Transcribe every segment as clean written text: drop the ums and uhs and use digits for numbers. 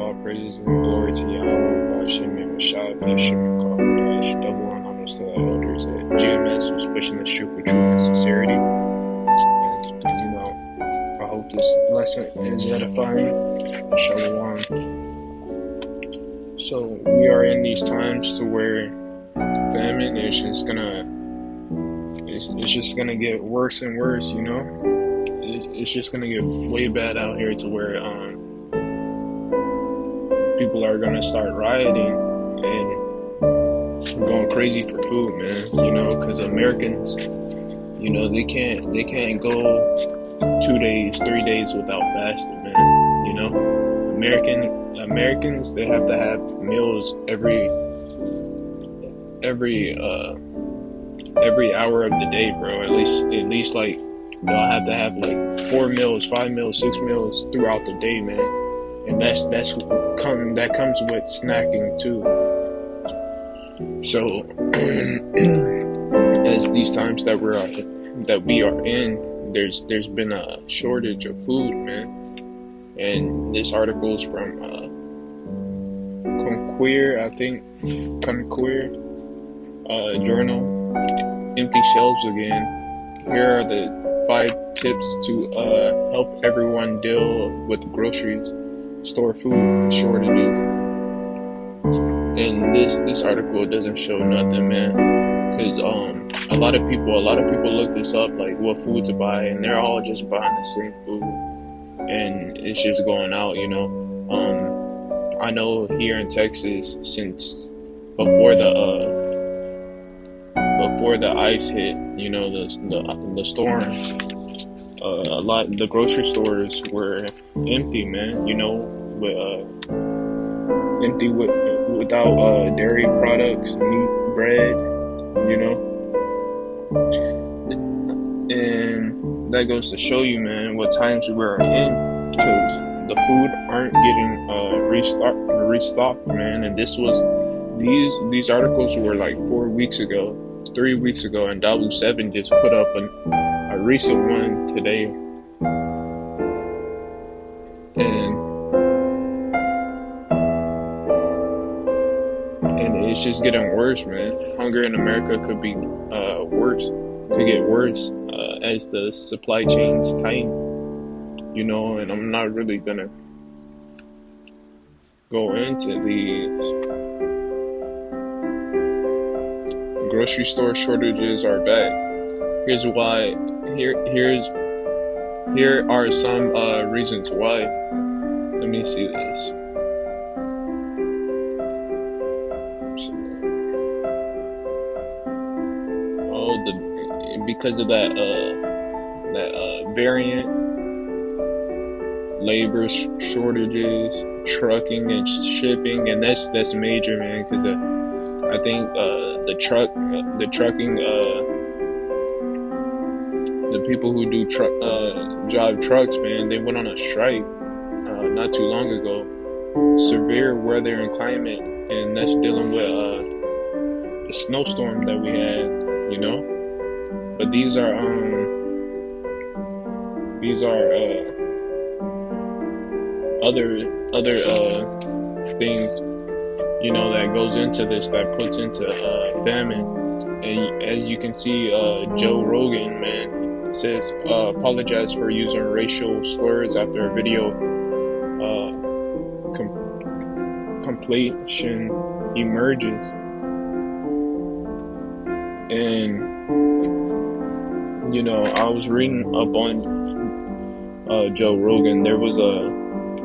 all praises and glory to Yahweh, Hashem, and Mashah, Hashem, and Kafir, double on homage to the elders at GMS who's pushing the truth for truth and sincerity. I hope this lesson is edifying. Shalom. So, we are in these times to where famine is just gonna get worse and worse, It's just gonna get way bad out here to where people are gonna start rioting and going crazy for food, man. Because Americans, they can't go 2 days, 3 days without fasting, man. Americans, they have to have meals every hour of the day, bro. At least like they'll have to have like 4 meals, 5 meals, 6 meals throughout the day, man. And that comes with snacking too. So as these times that we are in, there's been a shortage of food, man. And this article is from Conquer Journal. Empty shelves again. Here are the 5 tips to help everyone deal with groceries, store food shortages. And this article doesn't show nothing, man. Because a lot of people look this up, like what food to buy, and they're all just buying the same food, and it's just going out, I know here in Texas, since before the ice hit, the storm, the grocery stores were empty, man. Empty without dairy products, meat, bread, and that goes to show you, man, what times we're in, because the food aren't getting restocked, man. And these articles were like 4 weeks ago, 3 weeks ago, and W7 just put up a recent one today, and it's just getting worse, man. Hunger in America could be could get worse as the supply chains tighten, and I'm not really gonna go into these. Grocery store shortages are bad. Here's why. Here are some reasons why. Let me see this. Because of that variant, labor shortages, trucking and shipping, and that's major, man. Because I think the trucking, the people who do drive trucks, man, they went on a strike not too long ago. Severe weather and climate, and that's dealing with the snowstorm that we had, But these are other things, that goes into this, that puts into famine. And as you can see, Joe Rogan, man, says apologize for using racial slurs after a video completion emerges. And I was reading up on Joe Rogan. There was a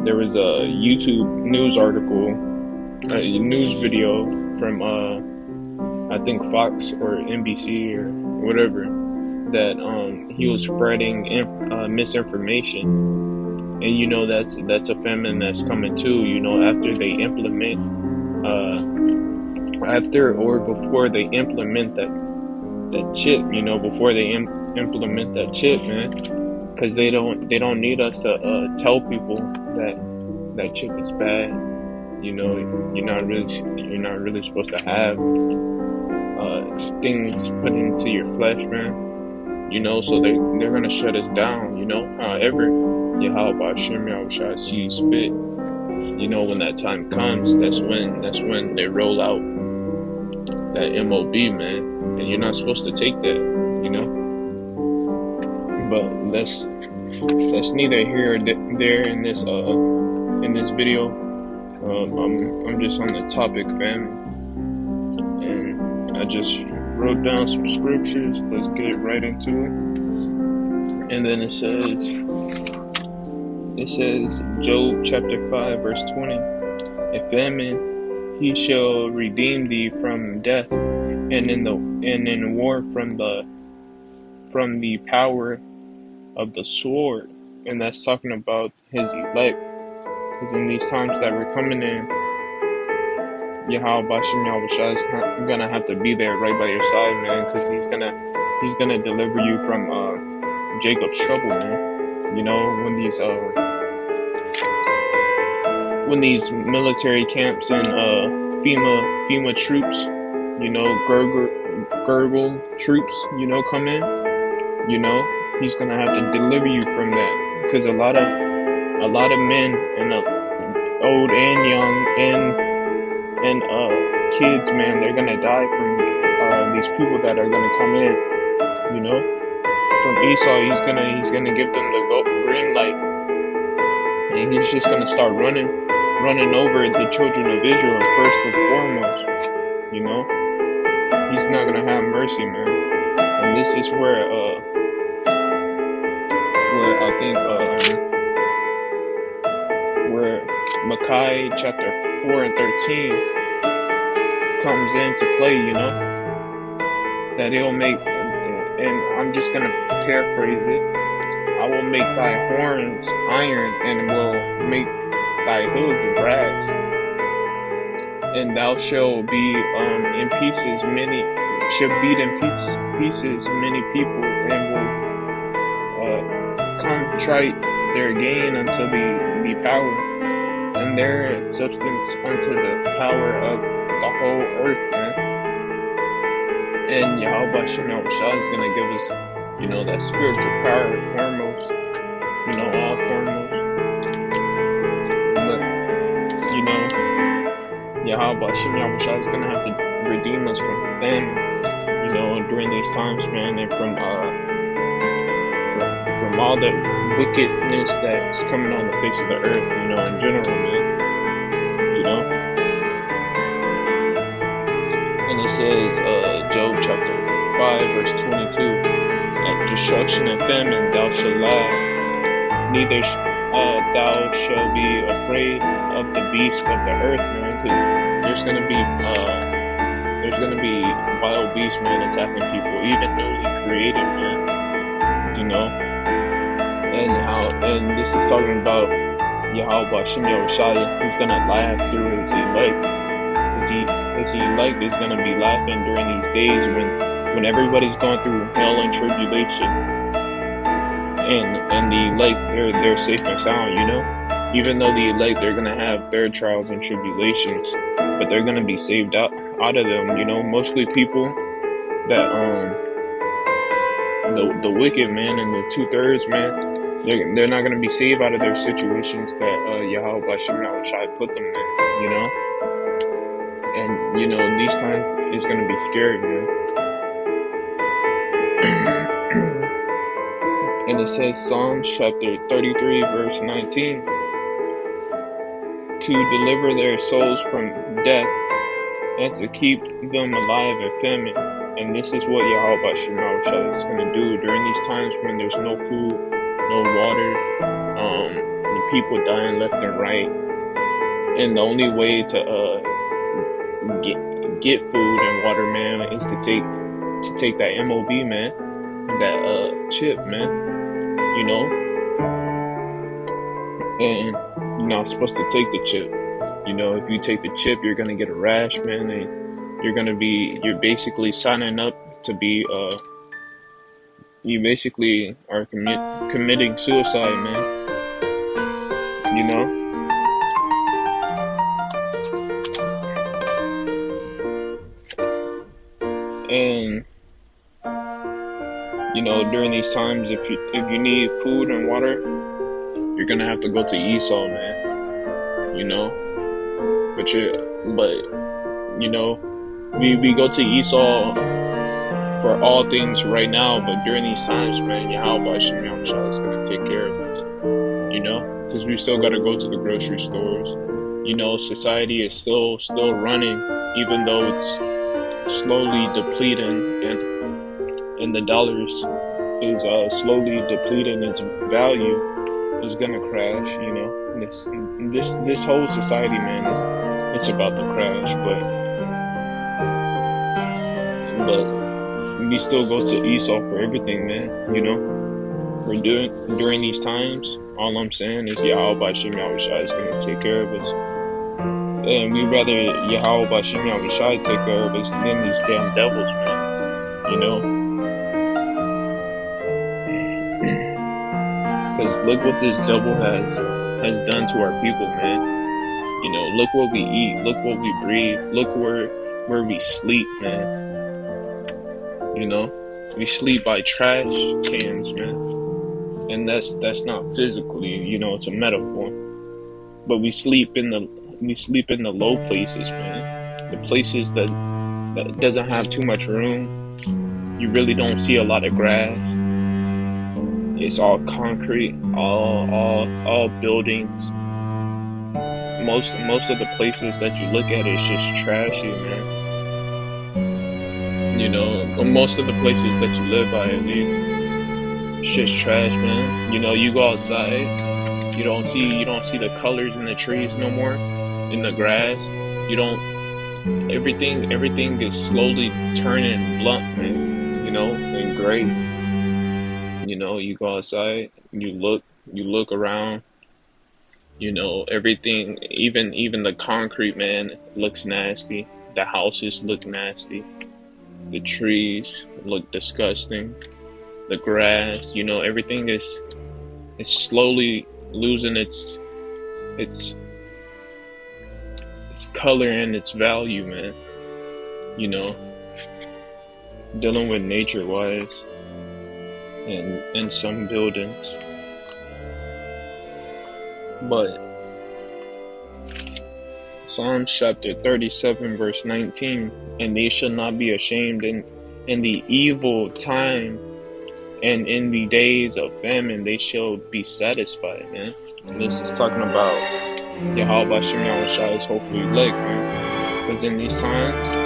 YouTube news article, a news video from I think Fox or NBC or whatever, that he was spreading misinformation, and that's a famine that's coming too. After they implement before they implement that chip, before they implement that chip, man, because they don't need us to tell people that chip is bad. You're not really supposed to have things put into your flesh, man. So they're gonna shut us down. However, Yahweh Hashem Yahushua sees fit. you know, when that time comes, that's when they roll out that MOB, man, and you're not supposed to take that, you know. But that's neither here or there in this video. I'm just on the topic, fam, and I just wrote down some scriptures. Let's get right into it. And then it says Job chapter 5 verse 20. In famine he shall redeem thee from death, and in war from the power of the sword. And that's talking about his elect. Because in these times that we're coming in, Yahweh Bashim Yahushua is gonna have to be there right by your side, man, because he's gonna deliver you from Jacob's trouble, man. You know, when these military camps and FEMA troops, you know, gurgle troops, you know, come in, you know, he's gonna have to deliver you from that, because a lot of men and old and young and kids, man, they're gonna die from these people that are gonna come in, you know. From Esau, he's gonna give them the green light, and he's just gonna start running over the children of Israel first and foremost, you know. He's not gonna have mercy, man. And this is where I think where Micah chapter 4 and 13 comes into play, you know, that it'll make, and I'm just gonna paraphrase it, I will make thy horns iron, and will make thy hooves brass, and thou shalt be in pieces beat in pieces many people, and will contrite their gain unto the power, and their substance unto the power of the whole earth, man. And Yahweh Shem Yahushua is gonna give us, you know, that spiritual power foremost, you know, all foremost. But, you know, Yahweh Shem Yahushua is gonna have to redeem us from famine, you know, during these times, man, and from all the wickedness that's coming on the face of the earth, you know, in general, man, you know. And it says, Job chapter 5 verse 22, at destruction and famine thou shalt laugh, neither thou shalt be afraid of the beasts of the earth, man, because there's gonna be wild beasts, man, attacking people, even newly created, man, you know. And this is talking about Yahweh Shem Yahushua. He's gonna laugh through his elect, because his elect is gonna be laughing during these days when everybody's going through hell and tribulation, and the elect, they're safe and sound, you know. Even though the elect, they're gonna have their trials and tribulations, but they're gonna be saved out of them, you know. Mostly people that the wicked, man, and the 2/3, man, they're not gonna be saved out of their situations that Yahweh Bashim Yahushua put them in, you know. And you know, these times it's gonna be scary, man. And it says Psalms chapter 33 verse 19, to deliver their souls from death, and to keep them alive in famine. And this is what Yahweh Bashim Yahushua is gonna do during these times when there's no food, no water, the people dying left and right, and the only way to get food and water, man, is to take that MOB, man, that chip, man, you know. And you're not supposed to take the chip, you know. If you take the chip, you're gonna get a rash, man, and you're basically signing up to be you basically are committing suicide, man, you know. And you know, during these times, if you need food and water, you're gonna have to go to Esau, man. you know. But you know, we go to Esau for all things right now, but during these times, man, Yahweh Shem Yahushua is gonna take care of us, you know, because we still gotta go to the grocery stores. You know, society is still running, even though it's slowly depleting, and the dollars is slowly depleting its value. Is gonna crash, you know. This whole society, man, it's about to crash, but we still go to Esau for everything, man. You know, we're doing during these times. All I'm saying is Yahweh Shem Yahushua is gonna take care of us, and we rather Yahweh Shem Yahushua take care of us than these damn devils, man. You know, because look what this devil has done to our people, man. You know, look what we eat, look what we breathe, look where we sleep, man. You know, we sleep by trash cans, man, and that's not physically, you know, it's a metaphor. But we sleep in the low places, man. The places that doesn't have too much room. You really don't see a lot of grass. It's all concrete, all buildings. Most of the places that you look at is just trashy, man. You know, most of the places that you live by, at least, it's just trash, man. You know, you go outside, you don't see the colors in the trees no more, in the grass. You don't. Everything is slowly turning blunt, man. You know, and gray. You know, you go outside, you look around. You know, everything, even the concrete, man, looks nasty. The houses look nasty. The trees look disgusting. The grass, you know, everything is slowly losing its color and its value, man. You know, dealing with nature wise and some buildings. But Psalms chapter 37 verse 19, and they shall not be ashamed in the evil time, and in the days of famine they shall be satisfied, man. And this is talking about Yahweh Shem Yahushua's hopefully elect, man. Because in these times,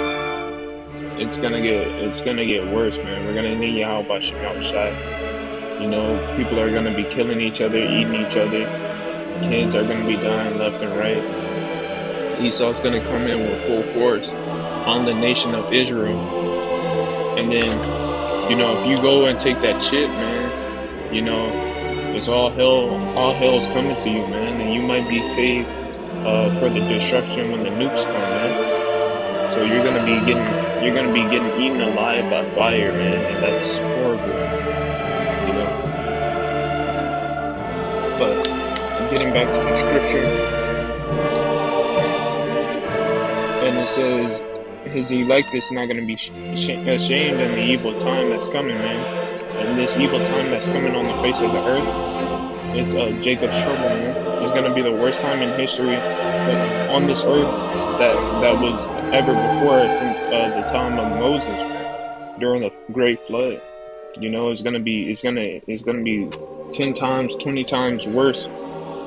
it's gonna get worse, man. We're gonna need Yahweh Shem Yahushua. You know, people are gonna be killing each other, eating each other. Kids are gonna be dying left and right. Esau's gonna come in with full force on the nation of Israel. And then, you know, if you go and take that shit, man, you know, it's all hell's coming to you, man, and you might be saved for the destruction when the nukes come, man. So you're gonna be getting eaten alive by fire, man, and that's horrible, you know. But getting back to the scripture, and it says, his elect is not going to be ashamed in the evil time that's coming, man. And this evil time that's coming on the face of the earth, it's Jacob's trouble, man. It's going to be the worst time in history on this earth that was ever before since the time of Moses, man, during the great flood. You know, it's gonna be 10 times, 20 times worse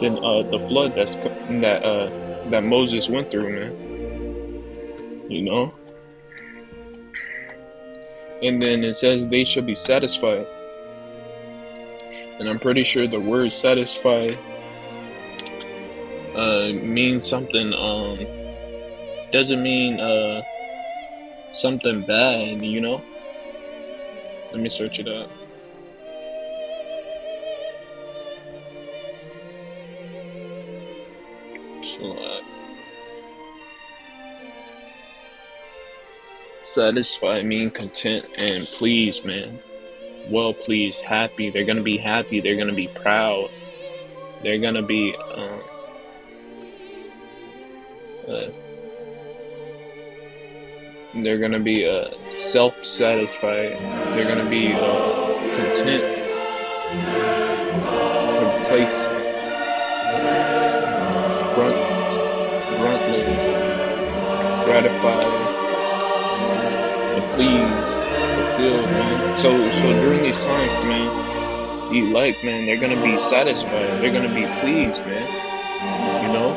than the flood that Moses went through, man. You know? And then it says they shall be satisfied. And I'm pretty sure the word satisfied means something, doesn't mean something bad, you know? Let me search it up. So, satisfied mean content and pleased, man. Well pleased, happy. They're gonna be happy. They're gonna be proud. They're gonna be self-satisfied. They're gonna be content, complacent, gratified, pleased, fulfilled, man. So during these times, man, the elect, man, they're gonna be satisfied. They're gonna be pleased, man. You know,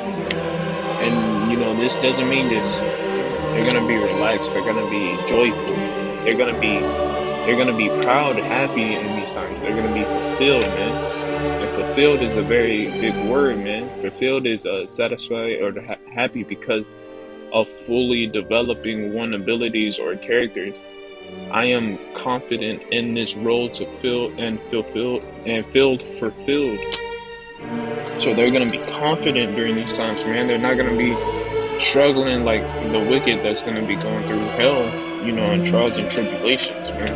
and this doesn't mean this. They're gonna be relaxed. They're gonna be joyful. They're gonna be proud, happy in these times. They're gonna be fulfilled, man. And fulfilled is a very big word, man. Fulfilled is satisfied or happy because of fully developing one abilities or characters. I am confident in this role to fill and fulfilled and fulfilled. So they're gonna be confident during these times, man. They're not gonna be struggling like the wicked that's gonna be going through hell, and trials and tribulations, man.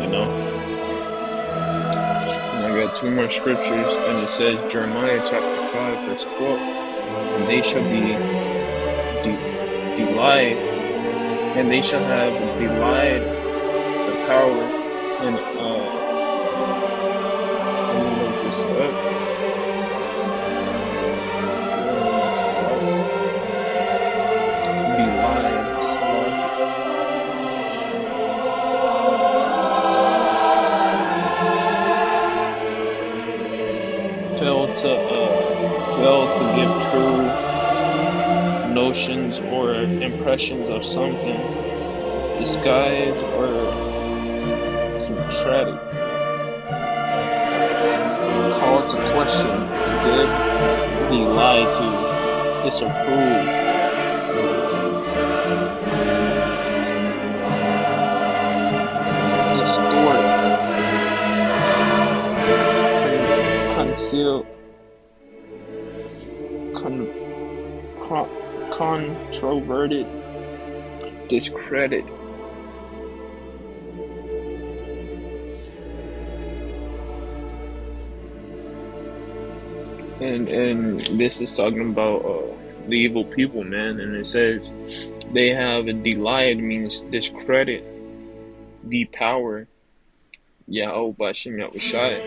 You know. And I got two more scriptures, and it says Jeremiah chapter 5, verse 12. And they shall be delight, and they shall have delight the power, and let me look this up. Fail to give true notions or impressions of something, disguise or sympathetic, call to question, give the lie to disapprove, distort, conceal, controverted, discredit. And this is talking about the evil people, man. And it says they have a delight, means discredit the power, Yahweh Bashem Yahushai,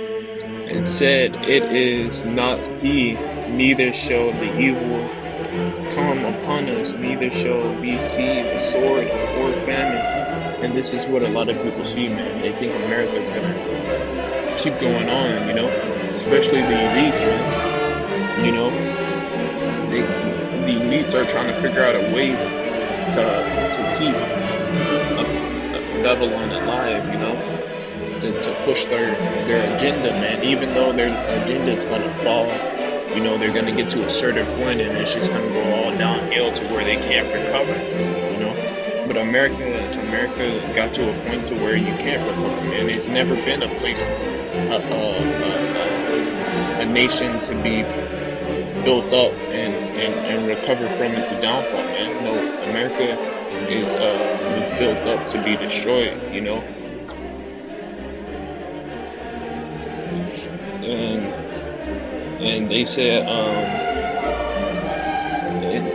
and said, it is not he, neither shall the evil come upon us, neither shall we see the sword or famine. And this is what a lot of people see, man. They think America is gonna keep going on, especially the elites, man. The elites are trying to figure out a way to keep Babylon alive, to push their agenda, man. Even though their agenda is gonna fall, they're gonna get to a certain point and it's just gonna go all downhill to where they can't recover, But America got to a point to where you can't recover, man. It's never been a place, a nation to be built up and recover from its downfall, man. No, America was built up to be destroyed, And they said,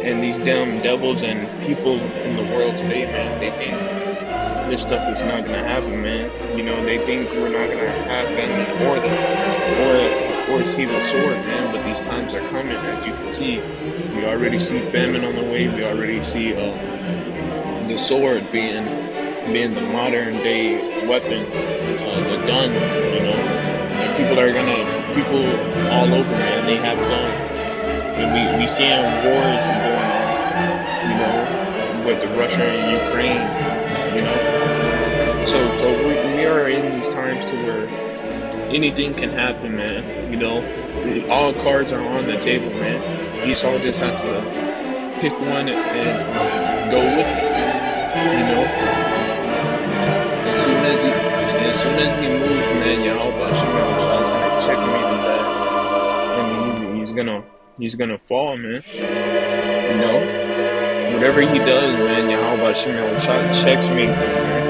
and these damn devils and people in the world today, man, they think this stuff is not gonna happen, man. They think we're not gonna have famine or see the sword, man. But these times are coming, as you can see. We already see famine on the way. We already see the sword being the modern day weapon, the gun, And people all over, man, they have guns. And we see wars going on, with Russia and Ukraine, So we are in these times to where anything can happen, man. All cards are on the table, man. Esau just has to pick one and go with it, As soon as he moves, man, Yahweh Shemel is gonna checkmate with that, and he's gonna fall, man. Whatever he does, man, Yahweh Shemel checkmates him, man.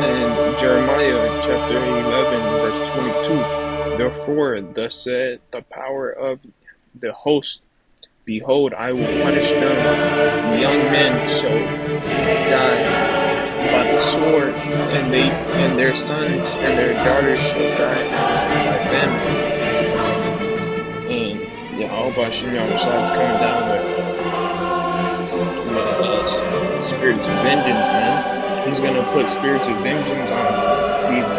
And Jeremiah chapter 11, verse 22. Therefore, thus said the power of the host, behold, I will punish them. Young men shall die by the sword, and their sons and their daughters shall die by famine. Yahweh Hashem Yahushua is coming down with spirits of vengeance, man. He's gonna put spirits of vengeance on these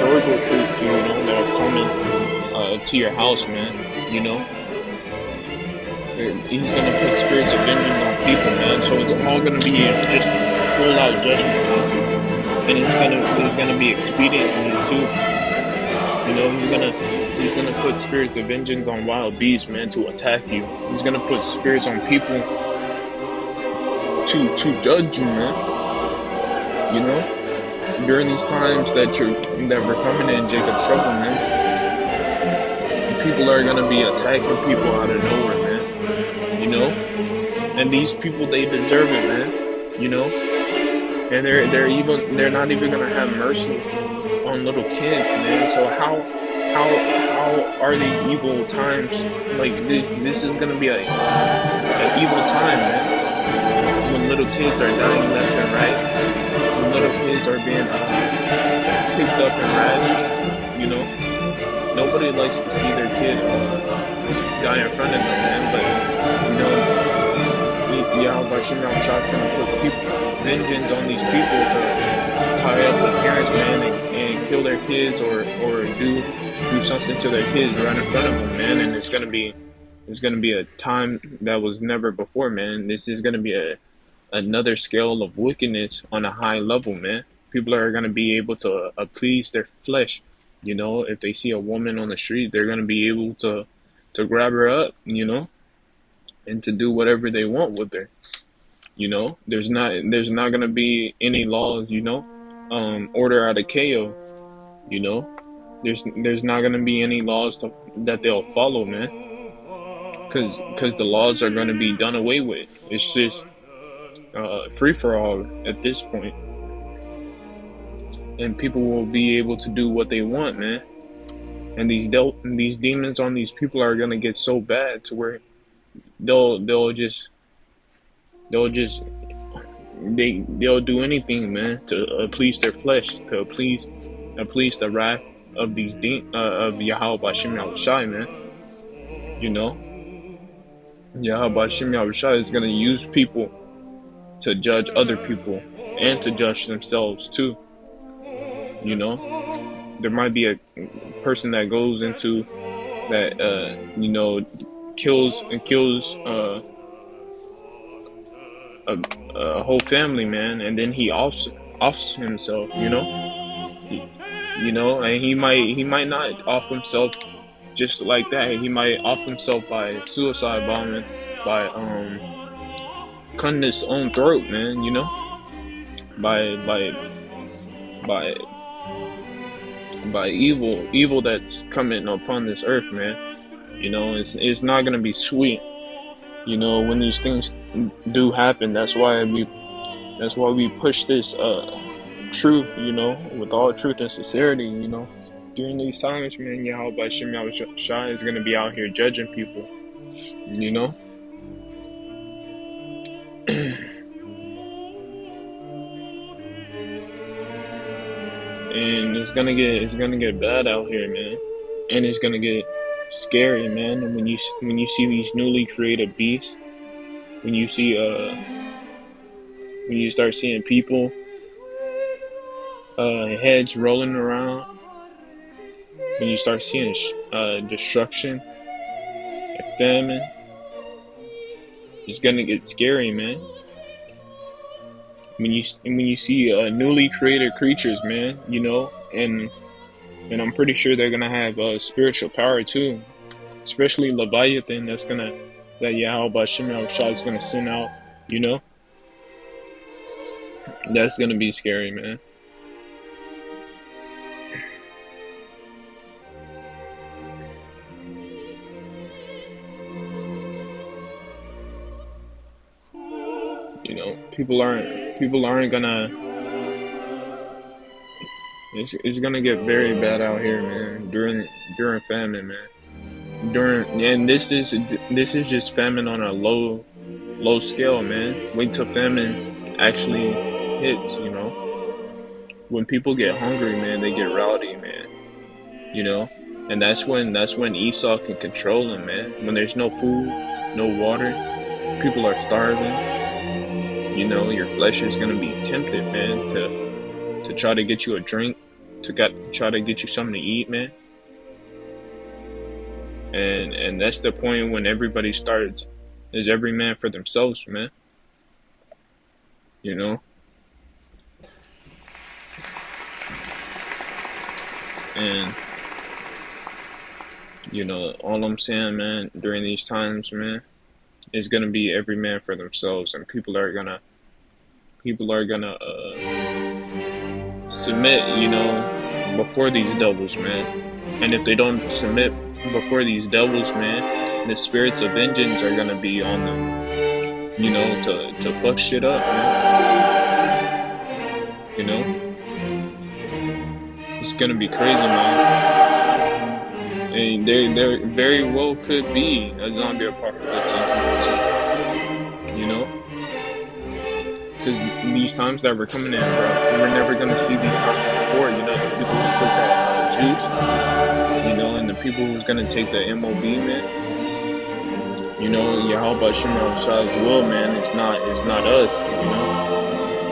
Dorgo troops, you know, that are coming to your house, man. You know, he's gonna put spirits of vengeance on people, man. So it's all gonna be just full out judgment, man. And it's gonna be expediently too. You know, he's gonna put spirits of vengeance on wild beasts, man, to attack you. He's gonna put spirits on people to judge you, man. You know, during these times that we're coming in Jacob's trouble, man. People are gonna be attacking people out of nowhere, man. You know, and these people, they deserve it, man. You know, and they're not even gonna have mercy on little kids, man. So how are these evil times like this? This is gonna be an evil time, man. When little kids are dying left and right, when little kids are being picked up and ravished, you know. Nobody likes to see their kid die in front of them, man. But you know, Yahweh Hashem Yahushua is gonna put vengeance on these people to tie up with parents, man, and kill their kids or do something to their kids right in front of them, man. And it's gonna be a time that was never before, man. This is gonna be another scale of wickedness on a high level, man. People are gonna be able to please their flesh. You know, if they see a woman on the street, they're gonna be able to grab her up, you know, and to do whatever they want with her. You know, there's not gonna be any laws, you know, order out of KO. You know, there's not gonna be any laws that they'll follow, man, because the laws are gonna be done away with. It's just free for all at this point. And people will be able to do what they want, man. And these demons on these people are gonna get so bad to where they'll do anything, man, to please their flesh, to please the wrath of these of Yahweh Hashem Yahushua, man. You know, Yahweh Hashem Yahushua is gonna use people to judge other people and to judge themselves too. You know, there might be a person that goes into that, you know, kills a whole family, man, and then he offs himself. You know, and he might not off himself just like that. He might off himself by suicide bombing, by cutting his own throat, man. You know, by evil that's coming upon this earth, man. You know, it's not gonna be sweet. You know, when these things do happen, that's why we push this truth, you know, with all truth and sincerity. You know, during these times, man, Yahweh Hashem Yahushua is gonna be out here judging people. You know. And it's gonna get bad out here, man, and it's gonna get scary, man. And when you see these newly created beasts, when you start seeing people heads rolling around, when you start seeing destruction and famine, it's gonna get scary, man. When you see newly created creatures, man, you know, and I'm pretty sure they're gonna have spiritual power too, especially Leviathan. That Yahweh Hashem Yahushua is gonna send out, you know. That's gonna be scary, man. You know, people aren't gonna. It's gonna get very bad out here, man. During famine, man. And this is just famine on a low scale, man. Wait till famine actually hits. You know, when people get hungry, man, they get rowdy, man. You know, And that's when Esau can control them, man. When there's no food, no water, people are starving. Your flesh is gonna be tempted, man, to try to get you a drink, try to get you something to eat, man. And that's the point when everybody starts is every man for themselves, man. You know, and all I'm saying, man, during these times, man, is gonna be every man for themselves, and people are gonna submit, before these devils, man. And if they don't submit before these devils, man, the spirits of vengeance are gonna be on them, to fuck shit up, man. You know, it's gonna be crazy, man. And there very well could be a zombie apocalypse in you know, because these times that we're coming in, bro, we're never gonna see these times before. The people who took that juice, and the people who's gonna take the MOB, man. Yahweh Shemel Shah's will, man. It's not us,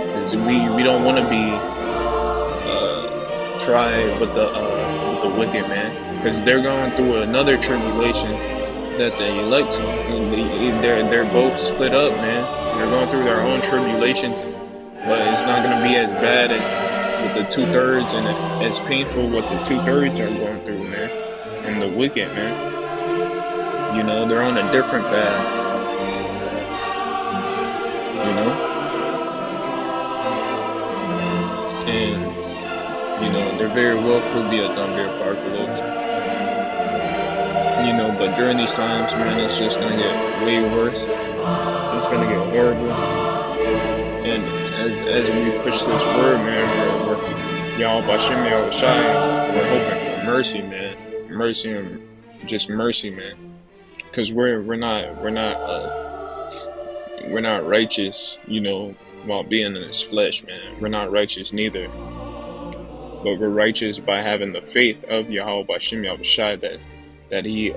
because we don't want to be tried with the wicked, man, because they're going through another tribulation that the elect, they're both split up, man. They're going through their own tribulations, but it's not going to be as bad as with the 2/3, and as painful what the 2/3 are going through, man. And the wicked, man. They're on a different path. And there very well could be a zombie apocalypse. But during these times, man, it's just gonna get way worse. It's gonna get horrible. And as we push this word, man, we're y'all Bashem Yahweh Shai, we're hoping for mercy, man. Mercy and just mercy, man. Because we're not righteous, while being in this flesh, man. We're not righteous neither. But we're righteous by having the faith of Yahweh Bashem Yahweh Shai that he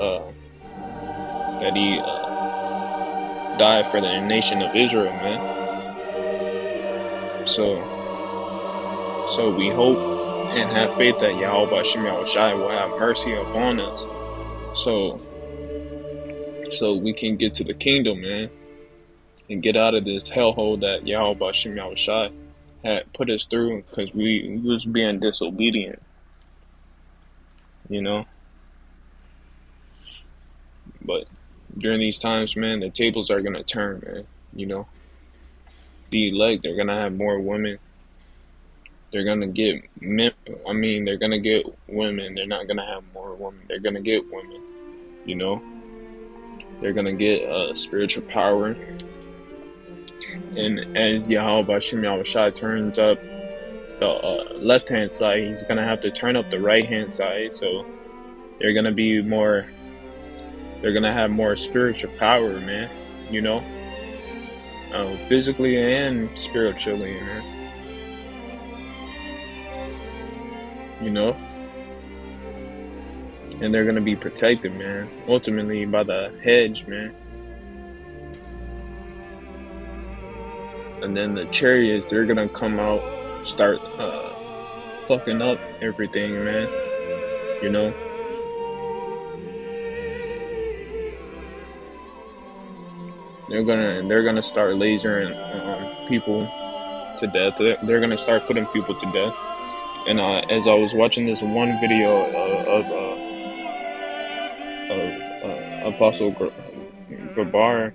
died for the nation of Israel, man. So we hope and have faith that Yahweh Bashem Yahweh Shai will have mercy upon us. So we can get to the kingdom, man, and get out of this hellhole that Yahweh Bashem Yahweh Shai had put us through, because we was being disobedient, But during these times, man, the tables are gonna turn, man. The elect, they're gonna have more women. They're gonna get men. They're gonna get women. They're not gonna have more women. They're gonna get women. They're gonna get spiritual power. And as Yahweh Bashem Yahweh Shai turns up the left-hand side, he's gonna have to turn up the right-hand side. So they're gonna be more. They're gonna have more spiritual power, man. Physically and spiritually, man. And they're gonna be protected, man. Ultimately by the hedge, man. And then the chariots, they're gonna come out, start fucking up everything, man. They're gonna start lasering people to death. They're gonna start putting people to death. And as I was watching this one video of Apostle Gabar,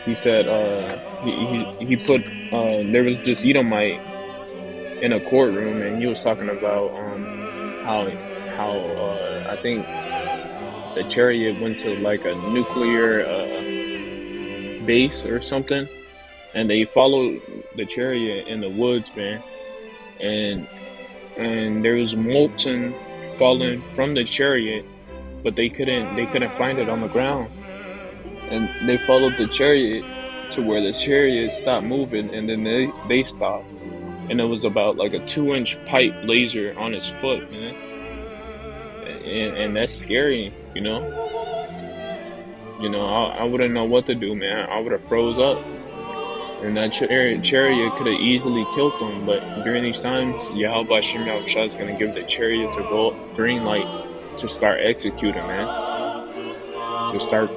he said he put there was this Edomite in a courtroom, and he was talking about how I think the chariot went to like a nuclear base or something, and they followed the chariot in the woods, man, and there was molten falling from the chariot, but they couldn't find it on the ground, and they followed the chariot to where the chariot stopped moving, and then they stopped, and it was about like a 2-inch pipe laser on his foot, man. And that's scary, you know. I wouldn't know what to do, man. I would have froze up, and that chariot could have easily killed them. But during these times, Yahweh Shem Yahushua is gonna give the chariots a green light to start executing, man. To start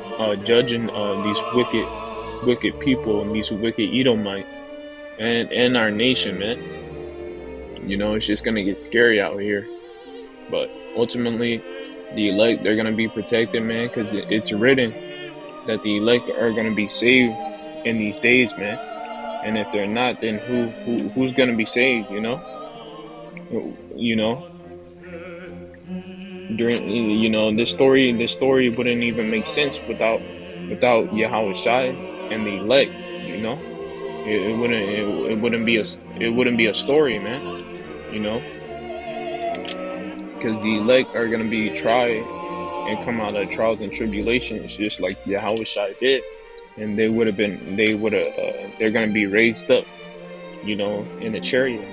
judging these wicked people and these wicked Edomites and our nation, man. It's just gonna get scary out here. But ultimately, the elect, they're gonna be protected, man, because it's written that the elect are gonna be saved in these days, man. And if they're not, then who's gonna be saved? You know. During this story wouldn't even make sense without Yahweh Shai and the elect. It wouldn't be a story, man. Because the elect are gonna be tried and come out of trials and tribulations, just like Yahweh Shai did, and they're gonna be raised up, in a chariot.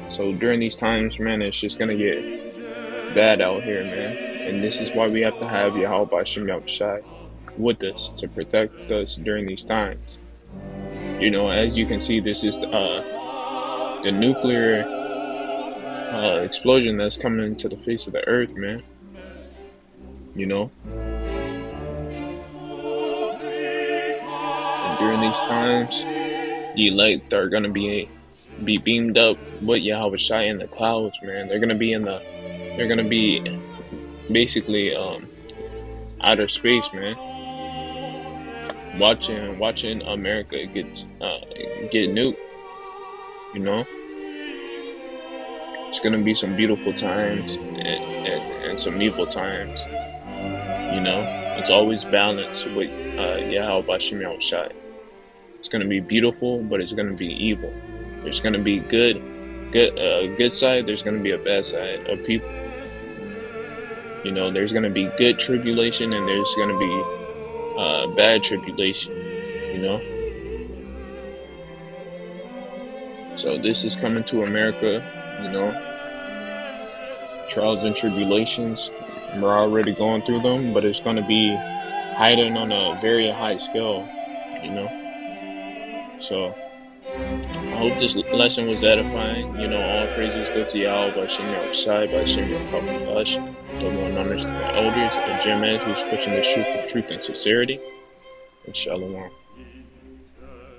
So during these times, man, it's just gonna get bad out here, man. And this is why we have to have Yahweh Shem Yahushai with us to protect us during these times. As you can see, this is the nuclear explosion that's coming to the face of the earth, man. And during these times, the elect are gonna be beamed up with Yahweh Shai in the clouds, man. They're gonna be basically outer space, man. Watching America get nuked. It's gonna be some beautiful times and some evil times. It's always balanced with Yahweh Shem Yahushai. It's gonna be beautiful, but it's gonna be evil. There's gonna be good side. There's gonna be a bad side of people. There's gonna be good tribulation, and there's gonna be bad tribulation. So this is coming to America. Trials and tribulations. We're already going through them, but it's gonna be hiding on a very high scale. So I hope this lesson was edifying. All praises go to Yahweh by Shem Yahushai, by Shem Yahushai, the one known as the elders, and Jim who's pushing the truth and sincerity. And Shalom.